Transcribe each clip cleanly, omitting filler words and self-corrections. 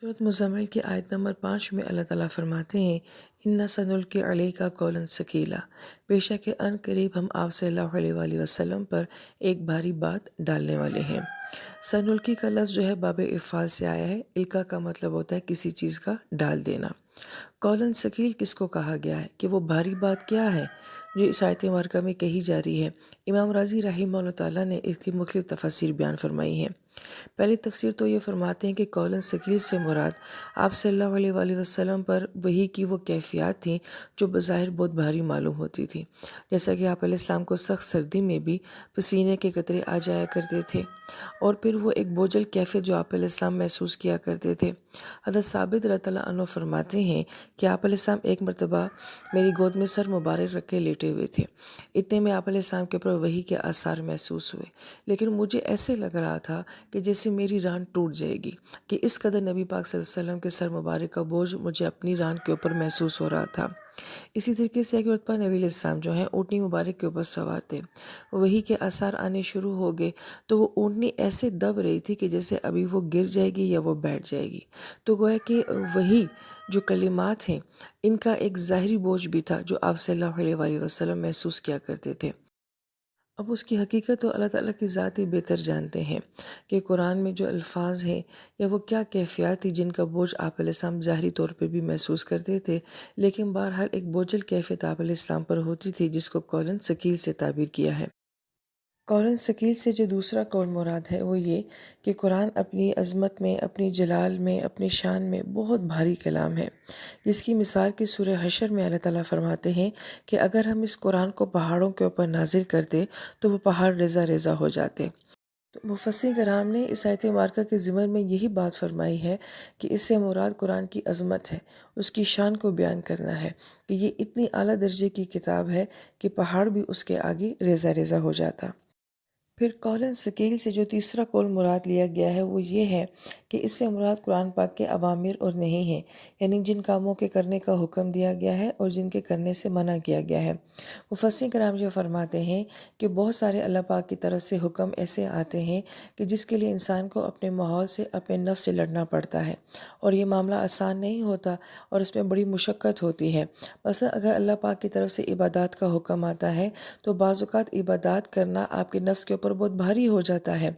سورۃ مزمل کی آیت نمبر 5 میں اللہ تعالیٰ فرماتے ہیں اِنَّا سَنُلْقِي عَلَيْكَ قَوْلًا ثَقِيلًا، بے شک ان قریب ہم آپ صلی اللہ علیہ وآلہ وسلم پر ایک بھاری بات ڈالنے والے ہیں۔ سنلقی کا لفظ جو ہے باب افعال سے آیا ہے۔ القا کا مطلب ہوتا ہے کسی چیز کا ڈال دینا۔ قولاً ثقیل کس کو کہا گیا ہے کہ وہ بھاری بات کیا ہے جو اس آیت مبارکہ میں کہی جا رہی ہے؟ امام راضی رحمہ اللہ تعالیٰ نے اس کی مختلف تفاسیر بیان فرمائی ہیں۔ پہلی تفسیر تو یہ فرماتے ہیں کہ قولاً ثقیل سے مراد آپ صلی اللہ علیہ وآلہ وسلم پر وحی کی وہ کیفیات تھیں جو بظاہر بہت بھاری معلوم ہوتی تھی، جیسا کہ آپ علیہ السلام کو سخت سردی میں بھی پسینے کے قطرے آ جایا کرتے تھے، اور پھر وہ ایک بوجھل کیفیت جو آپ علیہ السلام محسوس کیا کرتے تھے۔ حضرت ثابت رضی اللہ عنہ فرماتے ہیں کہ آپ علیہ السلام ایک مرتبہ میری گود میں سر مبارک رکھ کے لیٹے ہوئے تھے، اتنے میں آپ علیہ السلام کے اوپر وحی کے آثار محسوس ہوئے، لیکن مجھے ایسے لگ رہا تھا کہ جیسے میری ران ٹوٹ جائے گی، کہ اس قدر نبی پاک صلی اللہ علیہ وسلم کے سر مبارک کا بوجھ مجھے اپنی ران کے اوپر محسوس ہو رہا تھا۔ اسی طریقے سے ایک مرتبہ نبی علیہ السلام جو ہیں اونٹنی مبارک کے اوپر سوار تھے، وہی کے آثار آنے شروع ہو گئے تو وہ اونٹنی ایسے دب رہی تھی کہ جیسے ابھی وہ گر جائے گی یا وہ بیٹھ جائے گی، تو گویا کہ وہی جو کلمات ہیں ان کا ایک ظاہری بوجھ بھی تھا جو آپ صلی اللہ علیہ وآلہ وسلم محسوس کیا کرتے تھے۔ اب اس کی حقیقت تو اللہ تعالیٰ کی ذات ہی بہتر جانتے ہیں کہ قرآن میں جو الفاظ ہیں یا وہ کیا کیفیات تھی جن کا بوجھ آپ علیہ السلام ظاہری طور پر بھی محسوس کرتے تھے، لیکن بہرحال ایک بوجھل کیفیت آپ علیہ السلام پر ہوتی تھی جس کو قولاً ثقیل سے تعبیر کیا ہے۔ قولاً ثقیل سے جو دوسرا قول مراد ہے وہ یہ کہ قرآن اپنی عظمت میں، اپنی جلال میں، اپنی شان میں بہت بھاری کلام ہے، جس کی مثال کی سورہ حشر میں اللہ تعالیٰ فرماتے ہیں کہ اگر ہم اس قرآن کو پہاڑوں کے اوپر نازل کرتے تو وہ پہاڑ ریزہ ریزہ ہو جاتے۔ تو مفسرین کرام نے اس آیت مبارکہ کے ضمن میں یہی بات فرمائی ہے کہ اس سے مراد قرآن کی عظمت ہے، اس کی شان کو بیان کرنا ہے کہ یہ اتنی اعلیٰ درجے کی کتاب ہے کہ پہاڑ بھی اس کے آگے ریزہ ریزہ ہو جاتا۔ پھر قولاً ثقیل سے جو تیسرا قول مراد لیا گیا ہے وہ یہ ہے کہ اس سے مراد قرآن پاک کے اوامر اور نہیں ہیں، یعنی جن کاموں کے کرنے کا حکم دیا گیا ہے اور جن کے کرنے سے منع کیا گیا ہے۔ مفسرین کرام یہ فرماتے ہیں کہ بہت سارے اللہ پاک کی طرف سے حکم ایسے آتے ہیں کہ جس کے لیے انسان کو اپنے ماحول سے، اپنے نفس سے لڑنا پڑتا ہے، اور یہ معاملہ آسان نہیں ہوتا اور اس میں بڑی مشقت ہوتی ہے۔ مثلا اگر اللہ پاک کی طرف سے عبادات کا حکم آتا ہے تو بعض اوقات عبادات کرنا آپ کے نفس کے اوپر بہت بھاری ہو جاتا ہے۔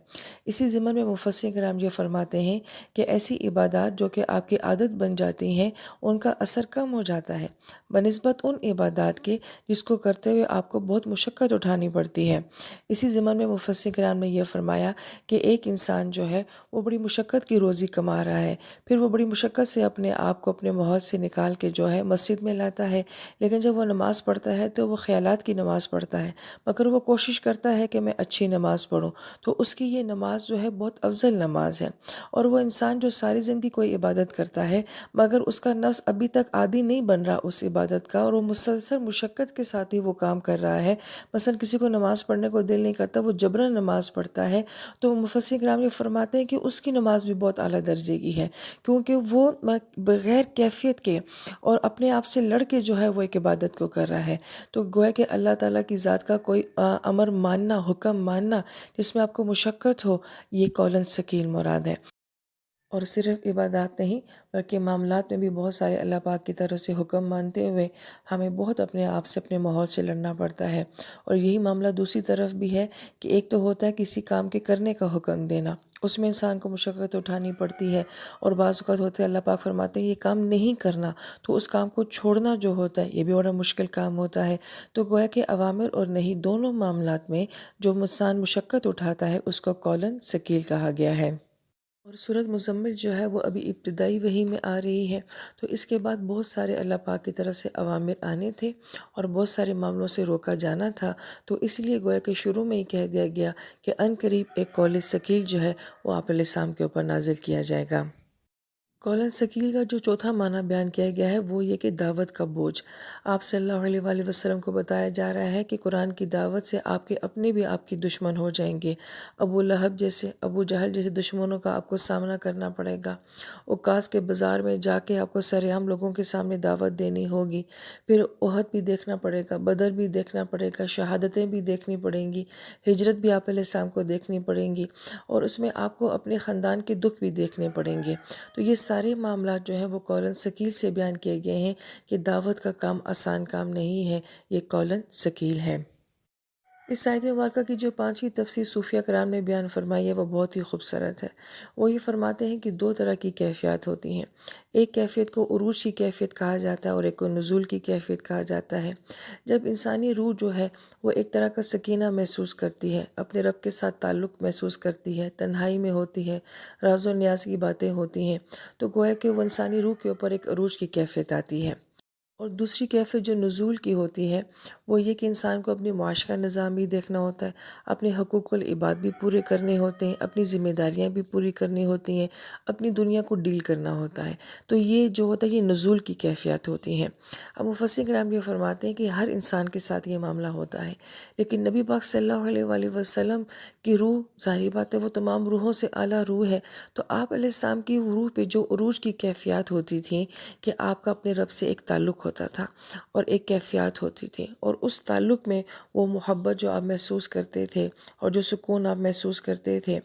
اسی ضمن میں مفسرین کرام یہ فرماتے ہیں کہ ایسی عبادات جو کہ آپ کی عادت بن جاتی ہیں ان کا اثر کم ہو جاتا ہے بنسبت ان عبادات کے جس کو کرتے ہوئے آپ کو بہت مشقت اٹھانی پڑتی ہے۔ اسی ضمن میں مفسرین کرام نے یہ فرمایا کہ ایک انسان جو ہے وہ بڑی مشقت کی روزی کما رہا ہے، پھر وہ بڑی مشقت سے اپنے آپ کو اپنے ماحول سے نکال کے جو ہے مسجد میں لاتا ہے، لیکن جب وہ نماز پڑھتا ہے تو وہ خیالات کی نماز پڑھتا ہے، مگر وہ کوشش کرتا ہے کہ میں اچھی نماز پڑھوں، تو اس کی یہ نماز جو ہے بہت افضل نماز ہے۔ اور وہ انسان جو ساری زندگی کوئی عبادت کرتا ہے مگر اس کا نفس ابھی تک عادی نہیں بن رہا اس عبادت کا، اور وہ مسلسل مشقت کے ساتھ ہی وہ کام کر رہا ہے، مثلا کسی کو نماز پڑھنے کو دل نہیں کرتا، وہ جبرن نماز پڑھتا ہے، تو مفسرین کرام یہ فرماتے ہیں کہ اس کی نماز بھی بہت اعلیٰ درجے کی ہے، کیونکہ وہ بغیر کیفیت کے اور اپنے آپ سے لڑ کے جو ہے وہ ایک عبادت کو کر رہا ہے۔ تو گویا کہ اللہ تعالیٰ کی ذات کا کوئی امر ماننا، حکم ماننا جس میں آپ کو مشقت ہو، یہ قولاً ثقیل مراد ہے۔ اور صرف عبادات نہیں بلکہ معاملات میں بھی بہت سارے اللہ پاک کی طرف سے حکم مانتے ہوئے ہمیں بہت اپنے آپ سے، اپنے ماحول سے لڑنا پڑتا ہے۔ اور یہی معاملہ دوسری طرف بھی ہے کہ ایک تو ہوتا ہے کسی کام کے کرنے کا حکم دینا، اس میں انسان کو مشقت اٹھانی پڑتی ہے، اور بعض اوقات ہوتے ہیں اللہ پاک فرماتے ہیں یہ کام نہیں کرنا، تو اس کام کو چھوڑنا جو ہوتا ہے یہ بھی بڑا مشکل کام ہوتا ہے۔ تو گویا کہ اوامر اور نہیں دونوں معاملات میں جو انسان مشقت اٹھاتا ہے اس کو قولاً ثقیل کہا گیا ہے۔ اور سورۃ مزمل جو ہے وہ ابھی ابتدائی وحی میں آ رہی ہے، تو اس کے بعد بہت سارے اللہ پاک کی طرف سے اوامر آنے تھے اور بہت سارے معاملوں سے روکا جانا تھا، تو اس لیے گویا کہ شروع میں ہی کہہ دیا گیا کہ ان قریب ایک قول ثقیل جو ہے وہ آپ علیہ السلام کے اوپر نازل کیا جائے گا۔ قولاً ثقیل کا جو چوتھا معنی بیان کیا گیا ہے وہ یہ کہ دعوت کا بوجھ۔ آپ صلی اللہ علیہ وآلہ وسلم کو بتایا جا رہا ہے کہ قرآن کی دعوت سے آپ کے اپنے بھی آپ کی دشمن ہو جائیں گے، ابو لہب جیسے، ابو جہل جیسے دشمنوں کا آپ کو سامنا کرنا پڑے گا، اوکاس کے بازار میں جا کے آپ کو سرعام لوگوں کے سامنے دعوت دینی ہوگی، پھر احد بھی دیکھنا پڑے گا، بدر بھی دیکھنا پڑے گا، شہادتیں بھی دیکھنی پڑیں گی، ہجرت بھی آپ علیہ السلام کو دیکھنی پڑیں گی، اور اس میں آپ کو اپنے خاندان کے دکھ بھی دیکھنے پڑیں گے۔ تو یہ سارے معاملات جو ہیں وہ قولاً ثقیل سے بیان کیے گئے ہیں کہ دعوت کا کام آسان کام نہیں ہے، یہ قولاً ثقیل ہے۔ اس آیت مبارکہ کی جو 5ویں تفسیر صوفیہ کرام نے بیان فرمائی ہے وہ بہت ہی خوبصورت ہے۔ وہ یہ فرماتے ہیں کہ دو طرح کی کیفیات ہوتی ہیں، ایک کیفیت کو عروج کی کیفیت کہا جاتا ہے اور ایک کو نزول کی کیفیت کہا جاتا ہے۔ جب انسانی روح جو ہے وہ ایک طرح کا سکینہ محسوس کرتی ہے، اپنے رب کے ساتھ تعلق محسوس کرتی ہے، تنہائی میں ہوتی ہے، راز و نیاز کی باتیں ہوتی ہیں، تو گویا کہ وہ انسانی روح کے اوپر ایک عروج کی کیفیت آتی ہے۔ اور دوسری کیفیت جو نزول کی ہوتی ہے وہ یہ کہ انسان کو اپنی معاش کا نظام بھی دیکھنا ہوتا ہے، اپنے حقوق العباد بھی پورے کرنے ہوتے ہیں، اپنی ذمہ داریاں بھی پوری کرنی ہوتی ہیں، اپنی دنیا کو ڈیل کرنا ہوتا ہے۔ تو یہ جو ہوتا ہے یہ نزول کی کیفیات ہوتی ہیں۔ اب مفسر کرام یہ فرماتے ہیں کہ ہر انسان کے ساتھ یہ معاملہ ہوتا ہے، لیکن نبی پاک صلی اللہ علیہ وآلہ وسلم کی روح ظاہری بات ہے وہ تمام روحوں سے اعلیٰ روح ہے، تو آپ علیہ السلام کی روح پہ جو عروج کی کیفیات ہوتی تھیں کہ آپ کا اپنے رب سے ایک تعلق ہوتا تھا اور ایک کیفیات ہوتی تھی، اور اس تعلق میں وہ محبت جو آپ محسوس کرتے تھے اور جو سکون آپ محسوس کرتے تھے،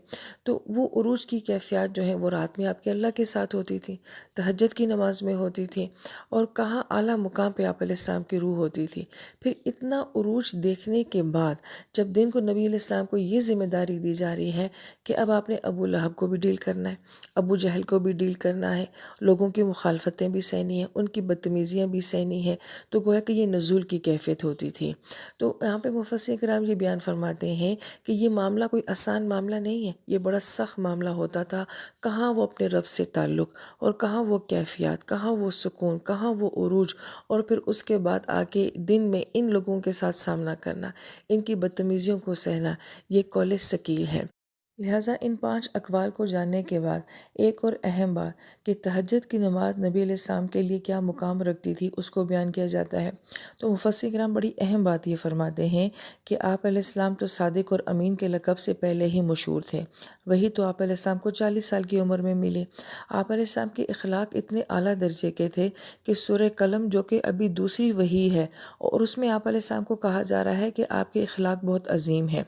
تو وہ عروج کی کیفیات جو ہیں وہ رات میں آپ کے اللہ کے ساتھ ہوتی تھی، تہجد کی نماز میں ہوتی تھی، اور کہاں اعلیٰ مقام پہ آپ علیہ السلام کی روح ہوتی تھی۔ پھر اتنا عروج دیکھنے کے بعد جب دن کو نبی علیہ السلام کو یہ ذمہ داری دی جا رہی ہے کہ اب آپ نے ابو لہب کو بھی ڈیل کرنا ہے، ابو جہل کو بھی ڈیل کرنا ہے، لوگوں کی مخالفتیں بھی سہنی ہیں، ان کی بدتمیزیاں بھی سہنی ہیں، تو گویا کہ یہ نزول کی کیفیت ہوتی تھی۔ تو یہاں پہ مفسر کرام یہ بیان فرماتے ہیں کہ یہ معاملہ کوئی آسان معاملہ نہیں ہے، یہ بڑا سخت معاملہ ہوتا تھا۔ کہاں وہ اپنے رب سے تعلق، اور کہاں وہ کیفیات، کہاں وہ سکون، کہاں وہ عروج، اور پھر اس کے بعد آ کے دن میں ان لوگوں کے ساتھ سامنا کرنا، ان کی بدتمیزیوں کو سہنا، یہ قول ثقیل ہے۔ لہٰذا ان 5 اقوال کو جاننے کے بعد ایک اور اہم بات کہ تہجد کی نماز نبی علیہ السلام کے لیے کیا مقام رکھتی تھی اس کو بیان کیا جاتا ہے۔ تو مفسر کرام بڑی اہم بات یہ فرماتے ہیں کہ آپ علیہ السلام تو صادق اور امین کے لقب سے پہلے ہی مشہور تھے، وہی تو آپ علیہ السلام کو 40 سال کی عمر میں ملے۔ آپ علیہ السلام کے اخلاق اتنے اعلیٰ درجے کے تھے کہ سورہ قلم جو کہ ابھی دوسری وحی ہے اور اس میں آپ علیہ السلام کو کہا جا رہا ہے کہ آپ کے اخلاق بہت عظیم ہیں۔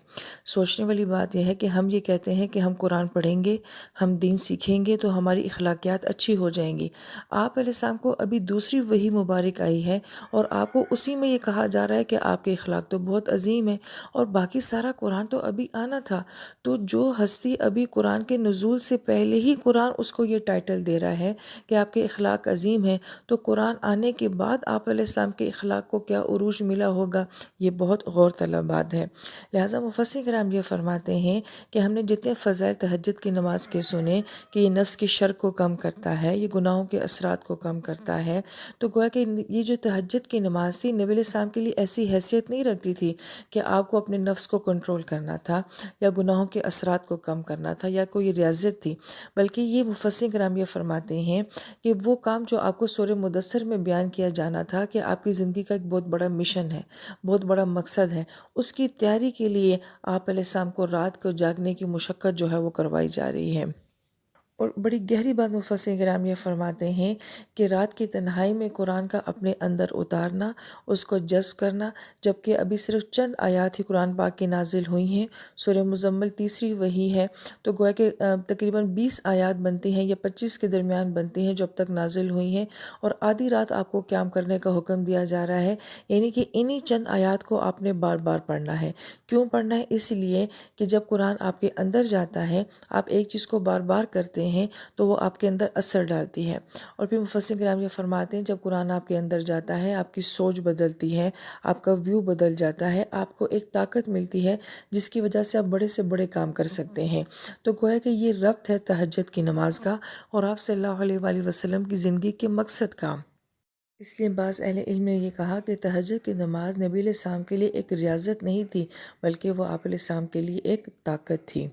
سوچنے والی بات یہ ہے کہ ہم یہ کہتے ہیں کہ ہم قرآن پڑھیں گے، ہم دین سیکھیں گے تو ہماری اخلاقیات اچھی ہو جائیں گی۔ آپ علیہ السلام کو ابھی دوسری وحی مبارک آئی ہے اور آپ کو اسی میں یہ کہا جا رہا ہے کہ آپ کے اخلاق تو بہت عظیم ہیں، اور باقی سارا قرآن تو ابھی آنا تھا۔ تو جو ہستی ابھی قرآن کے نزول سے پہلے ہی قرآن اس کو یہ ٹائٹل دے رہا ہے کہ آپ کے اخلاق عظیم ہیں، تو قرآن آنے کے بعد آپ علیہ السلام کے اخلاق کو کیا عروج ملا ہوگا، یہ بہت غور طلب بات ہے۔ لہٰذا مفسر کرام یہ فرماتے ہیں کہ ہم نے جتنے فضائل تہجد کی نماز کے سنے کہ یہ نفس کی شر کو کم کرتا ہے، یہ گناہوں کے اثرات کو کم کرتا ہے، تو گویا کہ یہ جو تہجد کی نماز تھی نبی علیہ السلام کے لیے ایسی حیثیت نہیں رکھتی تھی کہ آپ کو اپنے نفس کو کنٹرول کرنا تھا یا گناہوں کے اثرات کو کم کرنا تھا یا کوئی ریاضت تھی، بلکہ یہ مفسر کرام یہ فرماتے ہیں کہ وہ کام جو آپ کو سورہ مدثر میں بیان کیا جانا تھا کہ آپ کی زندگی کا ایک بہت بڑا مشن ہے، بہت بڑا مقصد ہے، اس کی تیاری کے لیے آپ علیہ السلام کو رات کو جاگنے کی مشقت جو ہے وہ کروائی جا رہی ہے۔ اور بڑی گہری بات مفسر کرام یہ فرماتے ہیں کہ رات کی تنہائی میں قرآن کا اپنے اندر اتارنا، اس کو جذب کرنا، جبکہ ابھی صرف چند آیات ہی قرآن پاک کی نازل ہوئی ہیں، سورہ مزمل تیسری وحی ہے، تو گویا کہ تقریباً 20 آیات بنتی ہیں یا 25 کے درمیان بنتی ہیں جو اب تک نازل ہوئی ہیں، اور آدھی رات آپ کو قیام کرنے کا حکم دیا جا رہا ہے، یعنی کہ انہی چند آیات کو آپ نے بار بار پڑھنا ہے۔ کیوں پڑھنا ہے؟ اس لیے کہ جب قرآن آپ کے اندر جاتا ہے، آپ ایک چیز کو بار بار کرتے ہیں تو وہ آپ کے اندر اثر ڈالتی ہے، اور پھر مفسر کرام یہ فرماتے ہیں جب قرآن آپ کے اندر جاتا ہے آپ کی سوچ بدلتی ہے، آپ کا ویو بدل جاتا ہے، آپ کو ایک طاقت ملتی ہے جس کی وجہ سے آپ بڑے سے بڑے کام کر سکتے ہیں۔ تو گویا کہ یہ ربط ہے تہجد کی نماز کا اور آپ صلی اللہ علیہ وآلہ وسلم کی زندگی کے مقصد کا۔ اس لیے بعض اہل علم نے یہ کہا کہ تہجد کی نماز نبی علیہ السلام کے لیے ایک ریاضت نہیں تھی، بلکہ وہ آپ علیہ السلام کے لیے ایک طاقت تھی۔